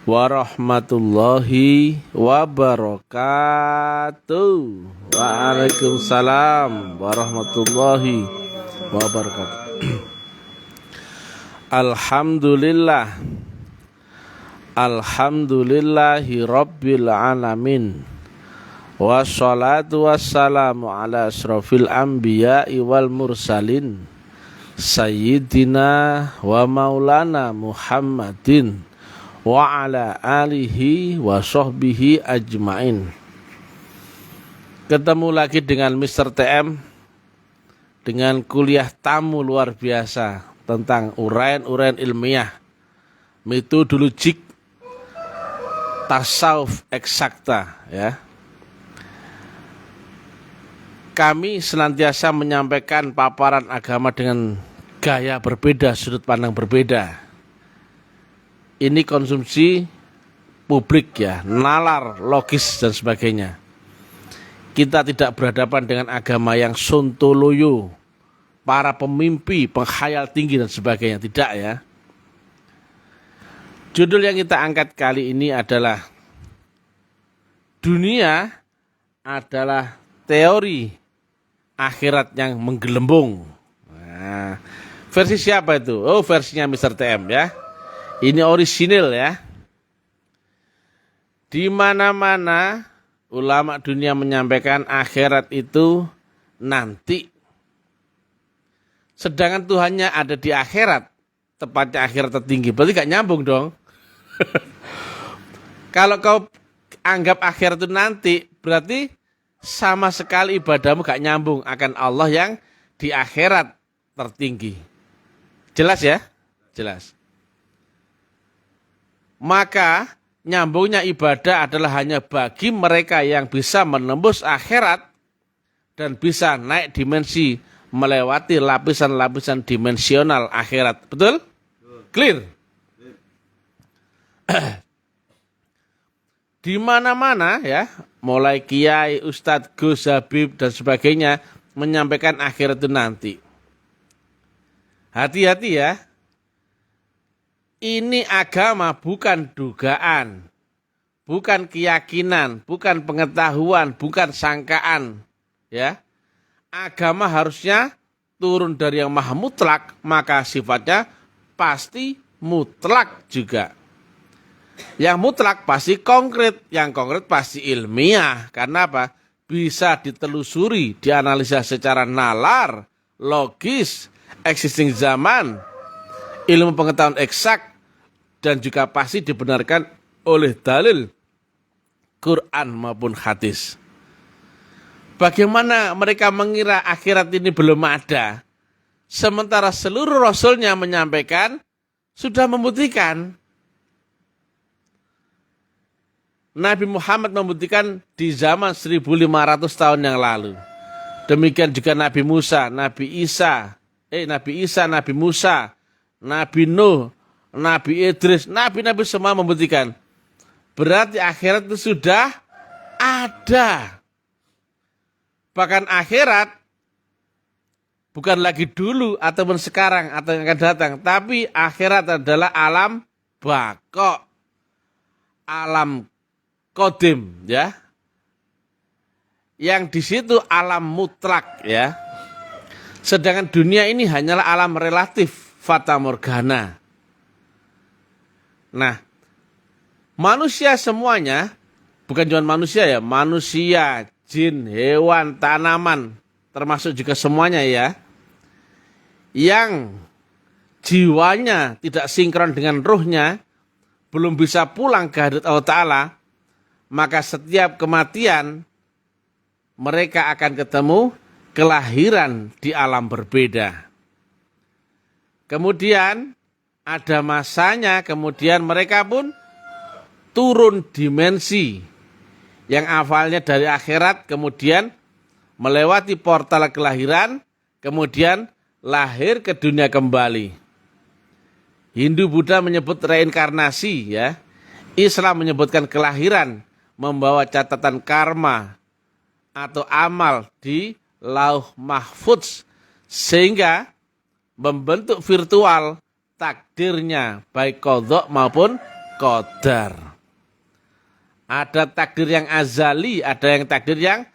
warahmatullahi wabarakatuh. Waalaikumsalam warahmatullahi wabarakatuh. Alhamdulillah. Alhamdulillahi rabbil alamin. Wassalatu wassalamu ala asrofil anbiya'i wal mursalin Sayyidina wa maulana Muhammadin wa ala alihi wa sahbihi ajmain. Ketemu lagi dengan Mr. TM dengan kuliah tamu luar biasa tentang uraian-uraian ilmiah, metodologik, tasawuf eksakta ya. Kami senantiasa menyampaikan paparan agama dengan gaya berbeda, sudut pandang berbeda. Ini konsumsi publik ya, nalar, logis dan sebagainya. Kita tidak berhadapan dengan agama yang sontoloyo, para pemimpi, penghayal tinggi dan sebagainya, tidak ya. Judul yang kita angkat kali ini adalah dunia adalah teori akhirat yang menggelembung. Nah, versi siapa itu? Oh, versinya Mr. TM ya. Ini orisinil ya. Di mana-mana ulama dunia menyampaikan akhirat itu nanti. Sedangkan Tuhannya ada di akhirat, tepatnya akhirat tertinggi. Berarti gak nyambung dong. Kalau kau anggap akhirat itu nanti, berarti sama sekali ibadahmu gak nyambung akan Allah yang di akhirat tertinggi. Jelas ya? Jelas. Maka nyambungnya ibadah adalah hanya bagi mereka yang bisa menembus akhirat dan bisa naik dimensi melewati lapisan-lapisan dimensional akhirat. Betul? Clear? Di mana-mana ya, mulai kiai, ustadz, gus, habib dan sebagainya menyampaikan akhirat itu nanti. Hati-hati ya. Ini agama bukan dugaan, bukan keyakinan, bukan pengetahuan, bukan sangkaan, ya. Agama harusnya turun dari yang maha mutlak, maka sifatnya pasti mutlak juga. Yang mutlak pasti konkret, yang konkret pasti ilmiah. Karena apa? Bisa ditelusuri, dianalisa secara nalar, logis, existing zaman, ilmu pengetahuan eksak, dan juga pasti dibenarkan oleh dalil Quran maupun hadis. Bagaimana mereka mengira akhirat ini belum ada, sementara seluruh rasulnya menyampaikan, sudah membuktikan. Nabi Muhammad membuktikan di zaman 1500 tahun yang lalu. Demikian juga Nabi Musa, Nabi Isa, Nabi Musa, Nabi Nuh, Nabi Idris, Nabi-Nabi semua membuktikan. Berarti akhirat itu sudah ada. Bahkan akhirat bukan lagi dulu ataupun sekarang atau yang akan datang. Tapi akhirat adalah alam baqo, alam kodim ya, yang di situ alam mutlak ya. Sedangkan dunia ini hanyalah alam relatif, fata morgana. Nah, manusia semuanya, bukan cuma manusia ya, manusia, jin, hewan, tanaman, termasuk juga semuanya ya, yang jiwanya tidak sinkron dengan ruhnya, belum bisa pulang ke hadirat Allah Ta'ala, maka setiap kematian mereka akan ketemu kelahiran di alam berbeda. Kemudian ada masanya, kemudian mereka pun turun dimensi yang awalnya dari akhirat, kemudian melewati portal kelahiran, kemudian lahir ke dunia kembali. Hindu Buddha menyebut reinkarnasi ya. Islam menyebutkan kelahiran, membawa catatan karma atau amal di lauh mahfudz, sehingga membentuk virtual takdirnya baik qadha maupun qadar. Ada takdir yang azali, ada yang takdir yang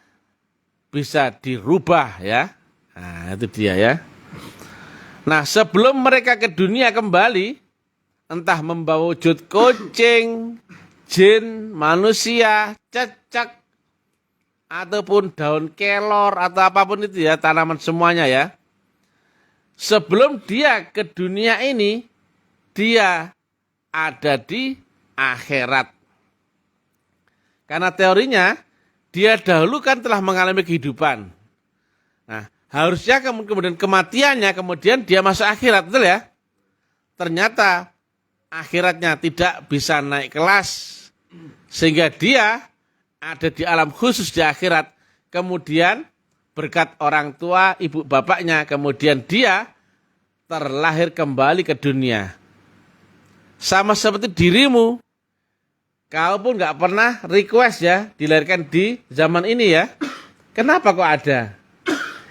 bisa dirubah ya. Nah, itu dia ya. Nah, sebelum mereka ke dunia kembali, entah membawa wujud kucing, jin, manusia, cecak, ataupun daun kelor atau apapun itu ya, tanaman semuanya ya. Sebelum dia ke dunia ini, dia ada di akhirat. Karena teorinya, dia dahulu kan telah mengalami kehidupan. Nah, harusnya kemudian kematiannya, kemudian dia masuk akhirat, betul ya? Ternyata akhiratnya tidak bisa naik kelas. Sehingga dia ada di alam khusus di akhirat. Kemudian berkat orang tua, ibu bapaknya, kemudian dia terlahir kembali ke dunia. Sama seperti dirimu. Kau pun gak pernah request ya, dilahirkan di zaman ini ya. Kenapa kok ada?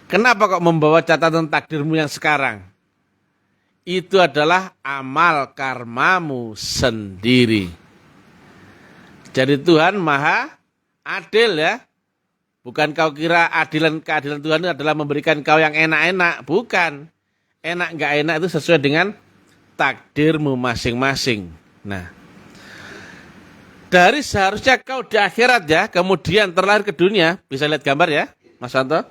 Kenapa kok membawa catatan takdirmu yang sekarang? Itu adalah amal karmamu sendiri. Jadi Tuhan maha adil ya. Bukan kau kira keadilan Tuhan itu adalah memberikan kau yang enak-enak. Bukan. Enak gak enak itu sesuai dengan takdirmu masing-masing. Nah, dari seharusnya kau di akhirat ya, kemudian terlahir ke dunia, bisa lihat gambar ya, Mas Santo.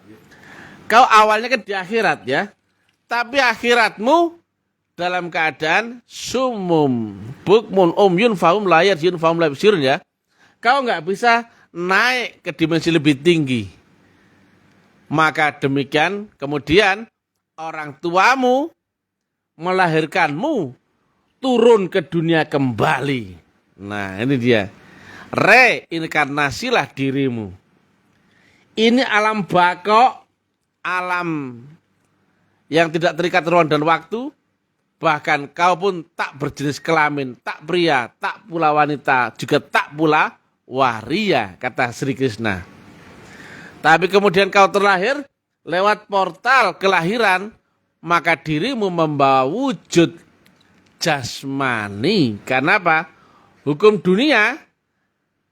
Kau awalnya kan di akhirat ya, tapi akhiratmu dalam keadaan sumum, bukmun, umyun, fahum, layar, yun, fahum, labisirun ya. Kau nggak bisa naik ke dimensi lebih tinggi. Maka demikian, kemudian orang tuamu melahirkanmu turun ke dunia kembali. Nah ini dia, reinkarnasilah dirimu. Ini alam bako, alam yang tidak terikat ruang dan waktu. Bahkan kau pun tak berjenis kelamin, tak pria, tak pula wanita, juga tak pula waria, kata Sri Krishna. Tapi kemudian kau terlahir lewat portal kelahiran, maka dirimu membawa wujud jasmani. Karena apa? Hukum dunia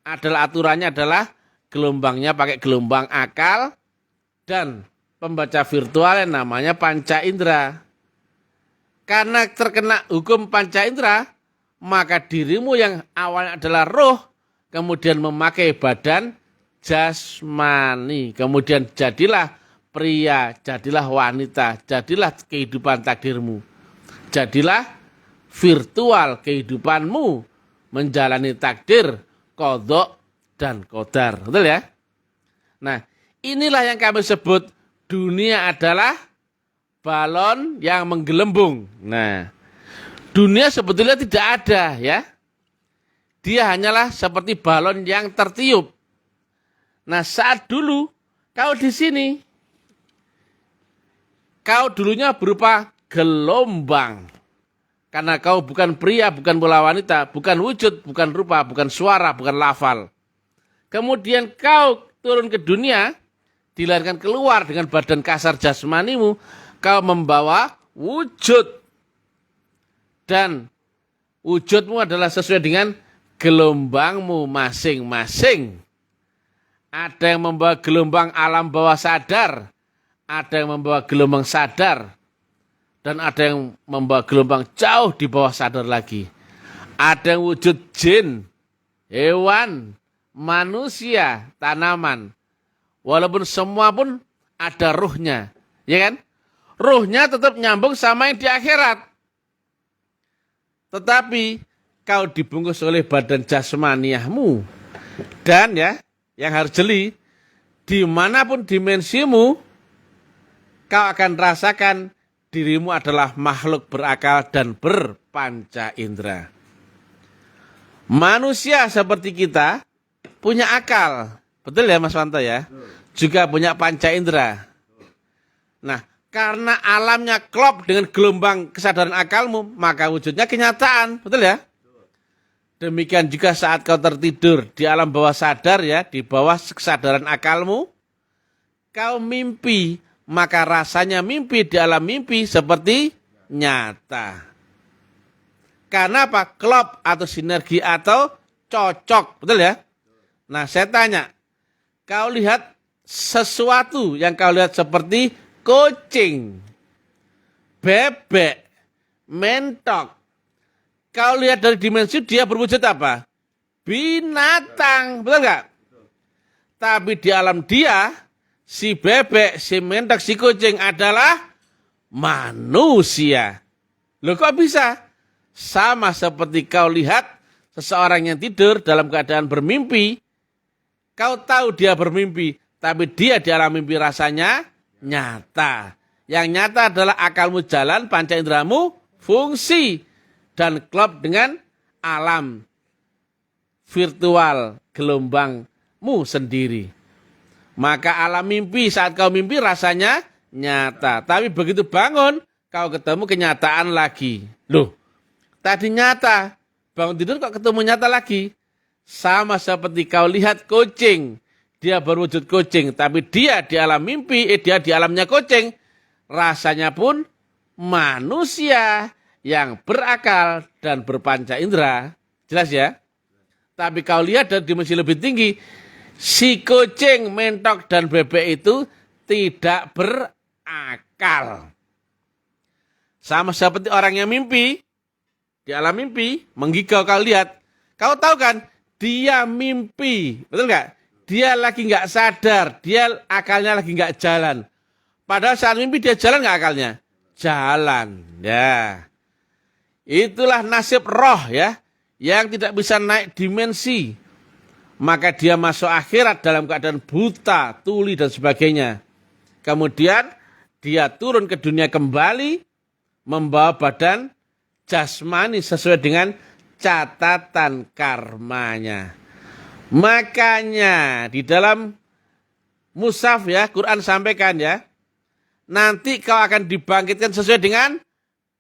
adalah aturannya adalah gelombangnya pakai gelombang akal dan pembaca virtual yang namanya panca indera. Karena terkena hukum panca indera, maka dirimu yang awalnya adalah roh, kemudian memakai badan jasmani. Kemudian jadilah pria, jadilah wanita, jadilah kehidupan takdirmu. Jadilah virtual kehidupanmu. Menjalani takdir, qadha dan qadar. Betul ya? Nah, inilah yang kami sebut dunia adalah balon yang menggelembung. Nah, dunia sebetulnya tidak ada ya. Dia hanyalah seperti balon yang tertiup. Nah, saat dulu kau di sini, kau dulunya berupa gelombang. Karena kau bukan pria, bukan pula wanita, bukan wujud, bukan rupa, bukan suara, bukan lafal. Kemudian kau turun ke dunia, dilahirkan keluar dengan badan kasar jasmanimu, kau membawa wujud. Dan wujudmu adalah sesuai dengan gelombangmu masing-masing. Ada yang membawa gelombang alam bawah sadar, ada yang membawa gelombang sadar, dan ada yang membawa gelombang jauh di bawah sadar lagi. Ada yang wujud jin, hewan, manusia, tanaman. Walaupun semua pun ada ruhnya. Ya kan? Ruhnya tetap nyambung sama yang di akhirat. Tetapi kau dibungkus oleh badan jasmaniahmu. Dan ya, yang harus jeli, dimanapun dimensimu, kau akan rasakan dirimu adalah makhluk berakal dan berpanca indera. Manusia seperti kita punya akal. Betul ya Mas Wanto ya? Juga punya panca indera. Nah, karena alamnya klop dengan gelombang kesadaran akalmu, maka wujudnya kenyataan. Betul ya? Demikian juga saat kau tertidur di alam bawah sadar ya, di bawah kesadaran akalmu, kau mimpi. Maka rasanya mimpi di alam mimpi seperti nyata. Karena apa? Klop atau sinergi atau cocok. Betul ya? Nah, saya tanya. Kau lihat sesuatu yang kau lihat seperti kucing, bebek, mentok. Kau lihat dari dimensi dia berwujud apa? Binatang. Betul nggak? Tapi di alam dia, si bebek, si mentok, si kucing adalah manusia. Loh kok bisa? Sama seperti kau lihat seseorang yang tidur dalam keadaan bermimpi. Kau tahu dia bermimpi, tapi dia di alam mimpi rasanya nyata. Yang nyata adalah akalmu jalan, panca inderamu fungsi. Dan klop dengan alam virtual gelombangmu sendiri. Maka alam mimpi saat kau mimpi rasanya nyata. Tapi begitu bangun, kau ketemu kenyataan lagi. Loh, tadi nyata, bangun tidur kok ketemu nyata lagi. Sama seperti kau lihat kucing, dia berwujud kucing, tapi dia di alam mimpi, dia di alamnya kucing. Rasanya pun manusia yang berakal dan berpanca indera. Jelas ya? Tapi kau lihat dari dimensi lebih tinggi, si kucing, mentok, dan bebek itu tidak berakal. Sama seperti orang yang mimpi, di alam mimpi, menggigau kau lihat. Kau tahu kan, dia mimpi, betul nggak? Dia lagi nggak sadar, dia akalnya lagi nggak jalan. Padahal saat mimpi dia jalan nggak akalnya? Jalan, ya. Itulah nasib roh ya, yang tidak bisa naik dimensi. Maka dia masuk akhirat dalam keadaan buta, tuli dan sebagainya. Kemudian dia turun ke dunia kembali, membawa badan jasmani sesuai dengan catatan karmanya. Makanya di dalam mushaf ya, Quran sampaikan ya, nanti kau akan dibangkitkan sesuai dengan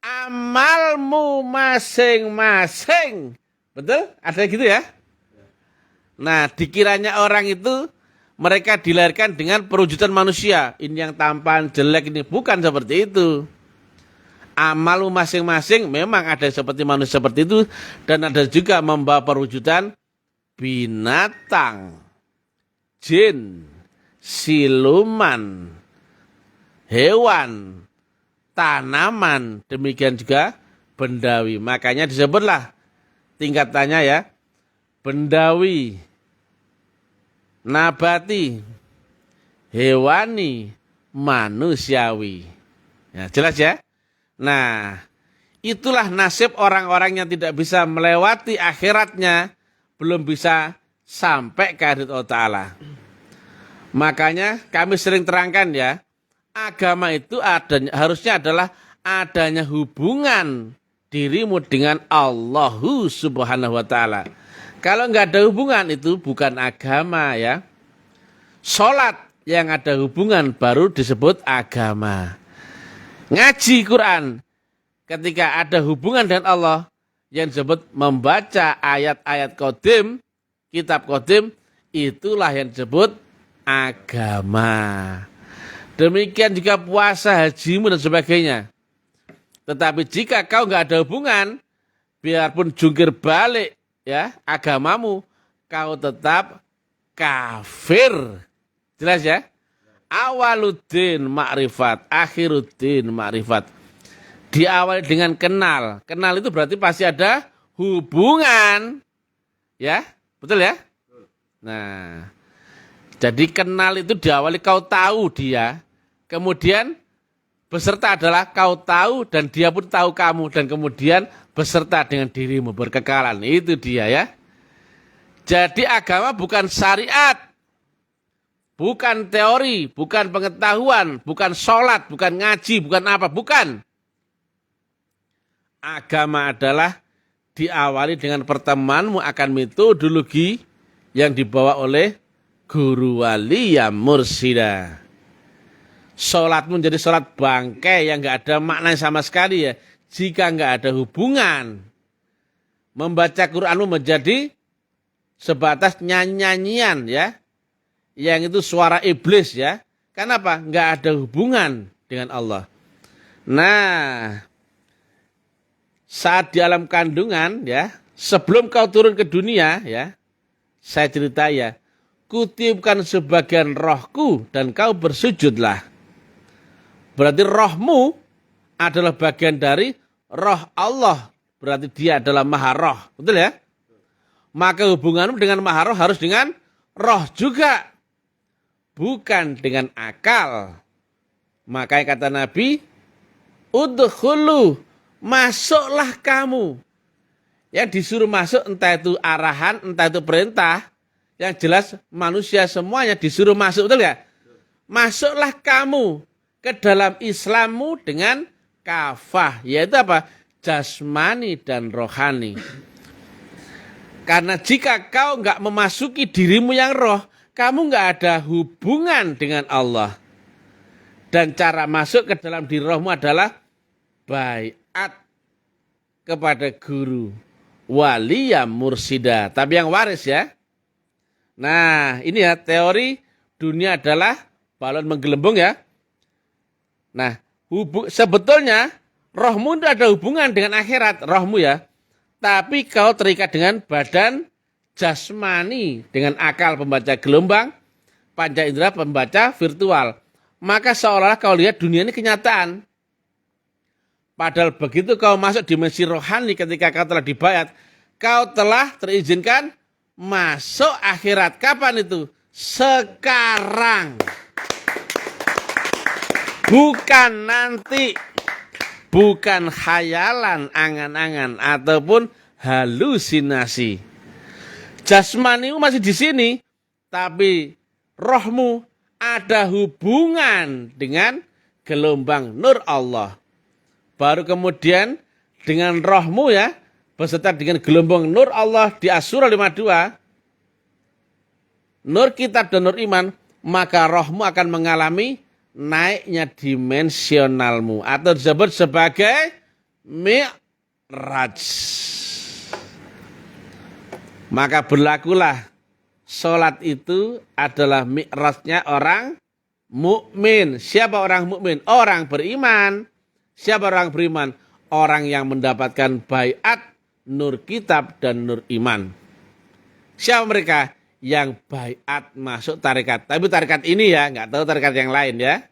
amalmu masing-masing. Betul? Ada gitu ya? Nah, dikiranya orang itu mereka dilahirkan dengan perwujudan manusia. Ini yang tampan, jelek ini. Bukan seperti itu. Amalmu masing-masing memang ada seperti manusia seperti itu. Dan ada juga membawa perwujudan binatang, jin, siluman, hewan, tanaman, demikian juga bendawi. Makanya disebutlah tingkatannya ya, bendawi, nabati, hewani, manusiawi. Ya, jelas ya? Nah, itulah nasib orang-orang yang tidak bisa melewati akhiratnya, belum bisa sampai ke akhirat Allah Ta'ala. Makanya kami sering terangkan ya, agama itu harusnya adalah adanya hubungan dirimu dengan Allah Subhanahu wa Ta'ala. Kalau nggak ada hubungan itu bukan agama ya. Sholat yang ada hubungan baru disebut agama. Ngaji Quran ketika ada hubungan dengan Allah yang disebut membaca ayat-ayat qadim, kitab qadim, itulah yang disebut agama. Demikian juga puasa, hajimu dan sebagainya. Tetapi jika kau nggak ada hubungan, biarpun jungkir balik ya agamamu, kau tetap kafir. Jelas ya? Awaluddin ma'rifat, akhiruddin ma'rifat. Diawali dengan kenal. Kenal itu berarti pasti ada hubungan. Ya, betul ya? Nah, jadi kenal itu diawali kau tahu dia. Kemudian beserta adalah kau tahu dan dia pun tahu kamu. Dan kemudian beserta dengan dirimu berkekalan. Itu dia ya. Jadi agama bukan syariat. Bukan teori, bukan pengetahuan, bukan sholat, bukan ngaji, bukan apa, bukan. Agama adalah diawali dengan pertemuanmu akan metodologi yang dibawa oleh guru wali yang mursida. Sholatmu menjadi sholat bangkai yang nggak ada maknanya sama sekali ya. Jika nggak ada hubungan. Membaca Quranmu menjadi sebatas nyanyian ya. Yang itu suara iblis ya. Kenapa? Nggak ada hubungan dengan Allah. Nah, saat di alam kandungan ya, sebelum kau turun ke dunia ya, saya cerita ya, kutiupkan sebagian rohku dan kau bersujudlah. Berarti rohmu adalah bagian dari roh Allah. Berarti dia adalah maha roh. Betul ya? Maka hubunganmu dengan maha roh harus dengan roh juga. Bukan dengan akal. Makanya kata Nabi, udkhulu, masuklah kamu. Yang disuruh masuk entah itu arahan, entah itu perintah. Yang jelas manusia semuanya disuruh masuk. Betul ya? Masuklah kamu ke dalam Islammu dengan kafah. Yaitu apa? Jasmani dan rohani. Karena jika kau enggak memasuki dirimu yang roh, kamu enggak ada hubungan dengan Allah. Dan cara masuk ke dalam diri rohmu adalah baiat kepada guru, waliya mursida. Tapi yang waris ya. Nah ini ya teori dunia adalah balon menggelembung ya. Nah sebetulnya rohmu itu ada hubungan dengan akhirat, rohmu ya. Tapi kau terikat dengan badan jasmani, dengan akal pembaca gelombang, panca indera pembaca virtual. Maka seolah-olah kau lihat dunia ini kenyataan. Padahal begitu kau masuk dimensi rohani ketika kau telah dibayat, kau telah terizinkan masuk akhirat. Kapan itu? Sekarang. Bukan nanti. Bukan khayalan, angan-angan, ataupun halusinasi. Jasmanimu masih di sini, tapi rohmu ada hubungan dengan gelombang nur Allah. Baru kemudian dengan rohmu ya, beserta dengan gelombang nur Allah di Asy-Syura 52, nur kitab dan nur iman, maka rohmu akan mengalami naiknya dimensionalmu atau disebut sebagai mi'raj. Maka berlakulah sholat itu adalah mi'rajnya orang mukmin. Siapa orang mukmin? Orang beriman. Siapa orang beriman? Orang yang mendapatkan baiat nur kitab dan nur iman. Siapa mereka? Yang baiat masuk tarekat. Tapi tarekat ini ya, nggak tahu tarekat yang lain ya.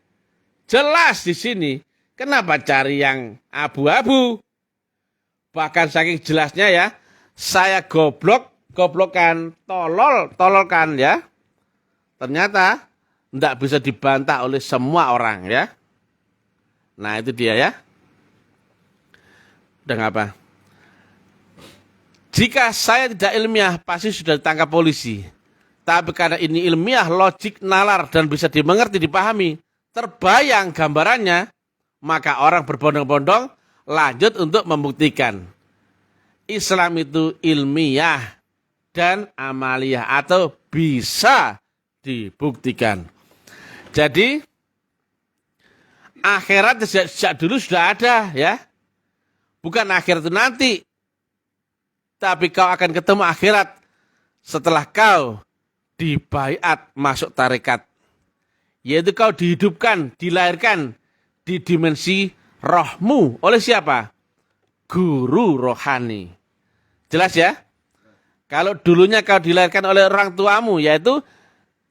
Jelas di sini. Kenapa cari yang abu-abu? Bahkan saking jelasnya ya, saya goblokan, tololkan ya. Ternyata tidak bisa dibantah oleh semua orang ya. Nah itu dia ya. Udah ngapa? Jika saya tidak ilmiah, pasti sudah ditangkap polisi. Tapi karena ini ilmiah, logik, nalar, dan bisa dimengerti, dipahami, terbayang gambarannya, maka orang berbondong-bondong lanjut untuk membuktikan. Islam itu ilmiah dan amaliyah atau bisa dibuktikan. Jadi, akhirat sejak dulu sudah ada ya. Bukan akhirat itu nanti. Tapi kau akan ketemu akhirat setelah kau dibaiat masuk tarekat. Yaitu kau dihidupkan, dilahirkan di dimensi rohmu. Oleh siapa? Guru rohani. Jelas ya? Kalau dulunya kau dilahirkan oleh orang tuamu, yaitu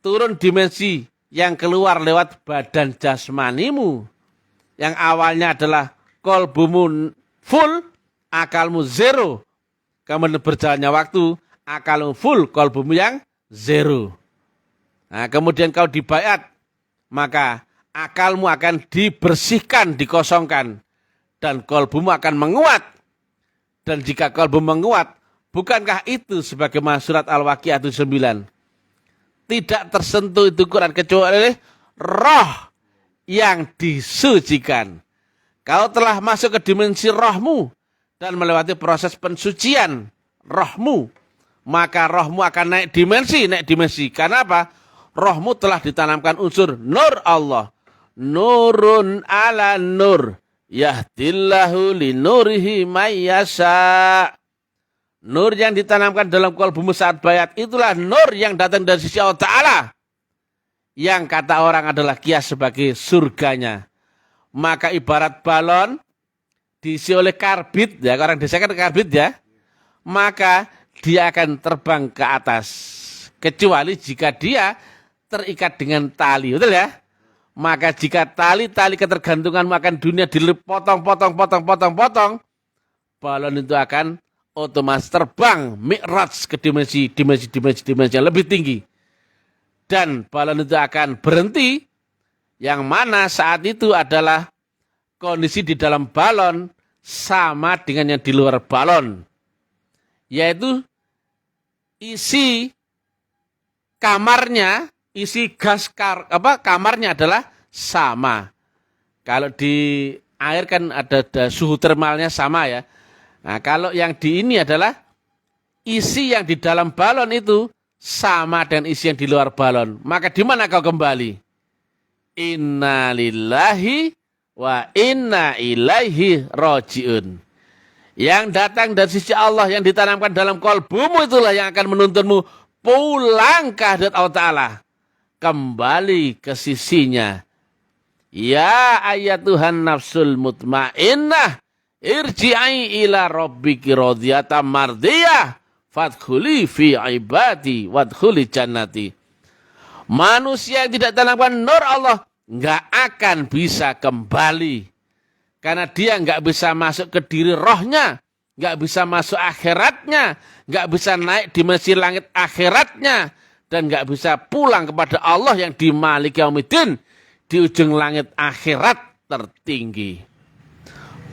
turun dimensi yang keluar lewat badan jasmanimu. Yang awalnya adalah kolbumu full, akalmu zero. Kemudian berjalannya waktu, akalmu full, kolbumu yang zero. Nah, kemudian kau dibaiat, maka akalmu akan dibersihkan, dikosongkan. Dan kolbumu akan menguat. Dan jika kolbu menguat, bukankah itu sebagaimana surat Al-Waqiah 9? Tidak tersentuh itu Quran kecuali roh yang disucikan. Kau telah masuk ke dimensi rohmu dan melewati proses pensucian rohmu. Maka rohmu akan naik dimensi. Karena apa? Rohmu telah ditanamkan unsur nur Allah. Nurun ala nur. Yahdillahu li nurihi mayyasha. Nur yang ditanamkan dalam qalbumu saat bayat itulah nur yang datang dari sisi Allah Ta'ala. Yang kata orang adalah kias sebagai surganya. Maka ibarat balon diisi oleh karbit, ya orang desa kan karbit ya, maka dia akan terbang ke atas. Kecuali jika dia terikat dengan tali, betul ya? Maka jika tali-tali ketergantungan makan dunia dipotong-potong, balon itu akan otomatis terbang mi'raj ke dimensi yang lebih tinggi. Dan balon itu akan berhenti, yang mana saat itu adalah kondisi di dalam balon sama dengan yang di luar balon. Yaitu isi kamarnya, isi gas kamarnya adalah sama. Kalau di air kan ada suhu termalnya sama ya. Nah, kalau yang di ini adalah isi yang di dalam balon itu sama dengan isi yang di luar balon. Maka di mana kau kembali? Inna lillahi wa inna ilaihi rajiun. Yang datang dari sisi Allah yang ditanamkan dalam kalbumu itulah yang akan menuntunmu pulang ke hadirat Allah Ta'ala. Kembali ke sisinya. Ya ayatuhan nafsul mutmainnah. Irji'i ila rabbiki radiyatan mardiyah. Fadkhuli fi ibadi wadkhuli jannati. Manusia yang tidak tanamkan nur Allah nggak akan bisa kembali. Karena dia nggak bisa masuk ke diri rohnya, nggak bisa masuk akhiratnya, nggak bisa naik dimensi langit akhiratnya, dan nggak bisa pulang kepada Allah yang di Malik Yaumiddin, di ujung langit akhirat tertinggi.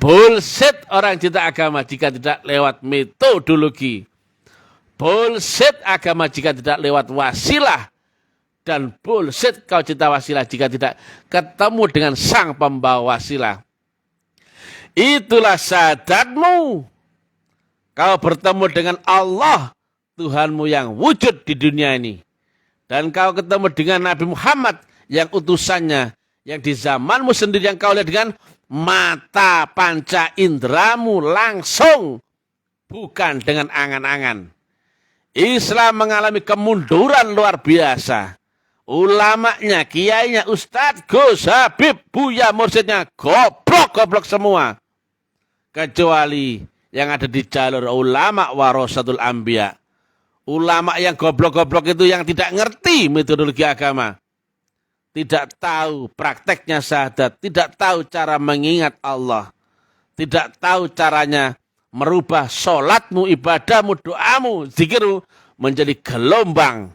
Bullshit orang cinta agama jika tidak lewat metodologi. Bullshit agama jika tidak lewat wasilah. Dan bullshit kau cinta wasilah jika tidak ketemu dengan sang pembawa wasilah. Itulah syahadatmu. Kau bertemu dengan Allah, Tuhanmu yang wujud di dunia ini. Dan kau ketemu dengan Nabi Muhammad yang utusannya, yang di zamanmu sendiri yang kau lihat dengan mata panca indramu langsung, bukan dengan angan-angan. Islam mengalami kemunduran luar biasa. Ulamanya, kiainya, ustadz, Gus, Habib, Buya, mursyidnya, goblok semua. Kecuali yang ada di jalur ulama warasatul anbiya. Ulama yang goblok-goblok itu yang tidak ngerti metodologi agama. Tidak tahu prakteknya syahadat. Tidak tahu cara mengingat Allah. Tidak tahu caranya merubah sholatmu, ibadahmu, doamu, zikirmu menjadi gelombang.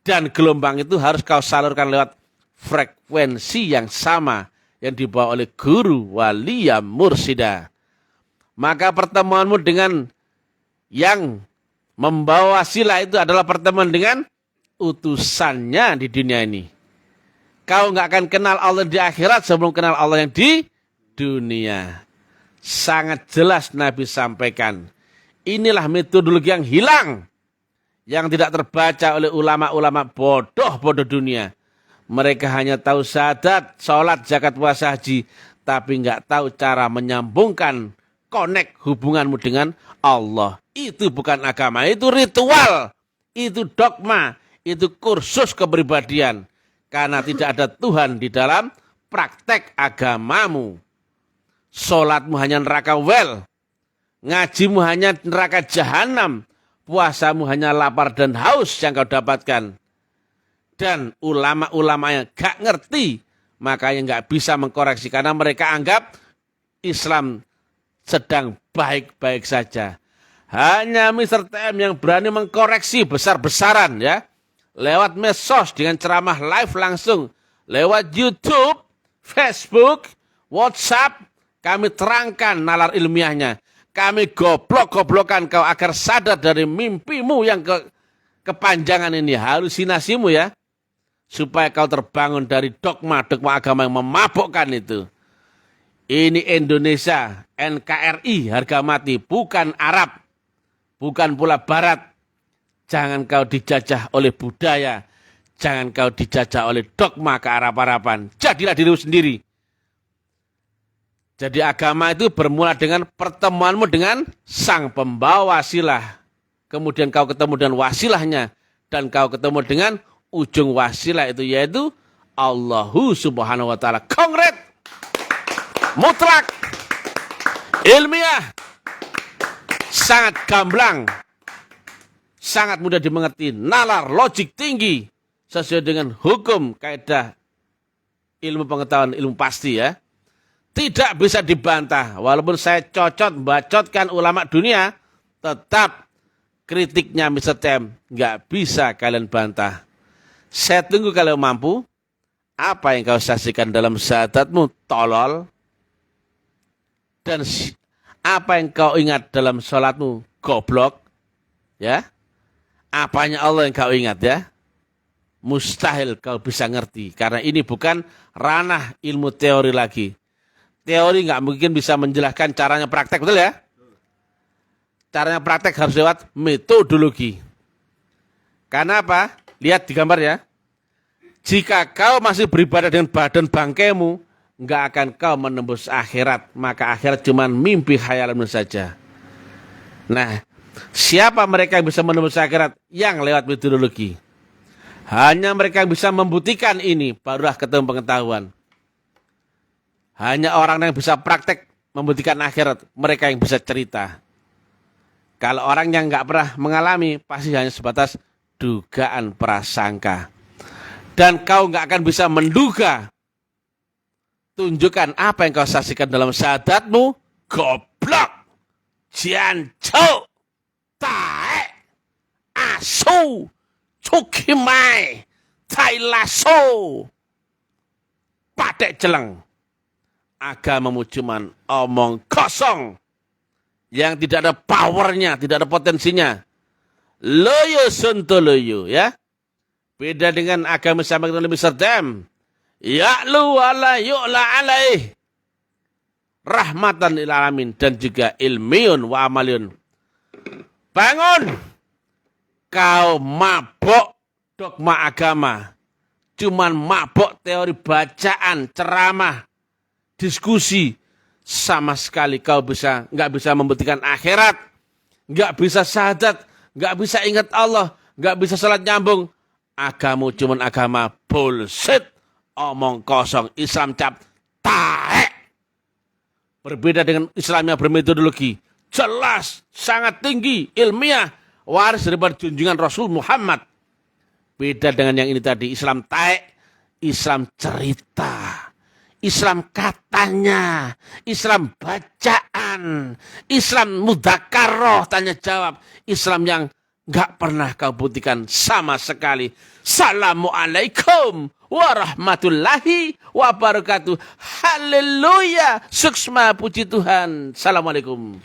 Dan gelombang itu harus kau salurkan lewat frekuensi yang sama yang dibawa oleh guru waliya mursyidah. Maka pertemuanmu dengan yang membawa wasilah itu adalah pertemuan dengan utusannya di dunia ini. Kau nggak akan kenal Allah di akhirat sebelum kenal Allah yang di dunia. Sangat jelas Nabi sampaikan. Inilah metodologi yang hilang. Yang tidak terbaca oleh ulama-ulama bodoh dunia. Mereka hanya tahu syahadat, sholat, zakat, puasa, haji. Tapi nggak tahu cara menyambungkan, connect hubunganmu dengan Allah. Itu bukan agama, itu ritual. Itu dogma, itu kursus kepribadian. Karena tidak ada Tuhan di dalam praktek agamamu. Sholatmu hanya neraka well. Ngajimu hanya neraka jahanam. Puasamu hanya lapar dan haus yang kau dapatkan. Dan ulama-ulama yang gak ngerti, makanya gak bisa mengkoreksi. Karena mereka anggap Islam sedang baik-baik saja. Hanya Mr. TM yang berani mengkoreksi besar-besaran ya. Lewat medsos dengan ceramah live langsung. Lewat YouTube, Facebook, WhatsApp, kami terangkan nalar ilmiahnya. Kami goblok-goblokan kau agar sadar dari mimpimu yang kepanjangan ini, halusinasimu ya. Supaya kau terbangun dari dogma-dogma agama yang memabukkan itu. Ini Indonesia, NKRI, harga mati, bukan Arab, bukan pula Barat. Jangan kau dijajah oleh budaya, jangan kau dijajah oleh dogma kearab-araban. Jadilah dirimu sendiri. Jadi agama itu bermula dengan pertemuanmu dengan sang pembawa wasilah. Kemudian kau ketemu dengan wasilahnya. Dan kau ketemu dengan ujung wasilah itu yaitu Allahu subhanahu wa ta'ala. Kongret! Mutlak! ilmiah, sangat gamblang, sangat mudah dimengerti, nalar, logik tinggi, sesuai dengan hukum, kaidah, ilmu pengetahuan, ilmu pasti ya. Tidak bisa dibantah, walaupun saya bacotkan ulama dunia, tetap kritiknya Mr. Tem nggak bisa kalian bantah. Saya tunggu kalau mampu. Apa yang kau saksikan dalam syahadatmu, tolol. Dan apa yang kau ingat dalam sholatmu, goblok. Ya, apanya Allah yang kau ingat ya. Mustahil kau bisa ngerti. Karena ini bukan ranah ilmu teori lagi. Teori nggak mungkin bisa menjelaskan caranya praktek, betul ya? Caranya praktek harus lewat metodologi. Karena apa? Lihat di gambar ya. Jika kau masih beribadah dengan badan bangkaimu, nggak akan kau menembus akhirat. Maka akhirat cuma mimpi khayalanmu saja. Nah, siapa mereka yang bisa menembus akhirat? Yang lewat metodologi. Hanya mereka yang bisa membuktikan ini, barulah ketemu pengetahuan. Hanya orang yang bisa praktek membuktikan akhirat, mereka yang bisa cerita. Kalau orang yang nggak pernah mengalami, pasti hanya sebatas dugaan prasangka. Dan kau nggak akan bisa menduga. Tunjukkan apa yang kau saksikan dalam syahadatmu. Goblok. Jiancou. Tae. Asu. Cukimai. Tailaso. Padek jeleng. Agamamu cuman omong kosong. Yang tidak ada powernya, tidak ada potensinya. Loyo sontoloyo ya. Beda dengan agama sama dengan Mr. Dem. Ya'lu wala yu'la alaih. Rahmatan lil alamin. Dan juga ilmiun wa amaliun. Bangun. Kau mabok dogma agama. Cuman mabok teori bacaan, ceramah, diskusi. Sama sekali kau nggak bisa membuktikan akhirat. Nggak bisa syahadat. Nggak bisa ingat Allah. Nggak bisa salat nyambung. Agamamu cuman agama bullshit. Omong kosong. Islam cap taek. Berbeda dengan Islamnya bermetodologi. Jelas. Sangat tinggi. Ilmiah. Waris daripada junjungan Rasul Muhammad. Beda dengan yang ini tadi. Islam taek. Islam cerita. Islam katanya. Islam bacaan. Islam mudzakarah. Tanya jawab. Islam yang nggak pernah kau buktikan sama sekali. Assalamualaikum warahmatullahi wabarakatuh. Haleluya. Suksma puji Tuhan. Assalamualaikum.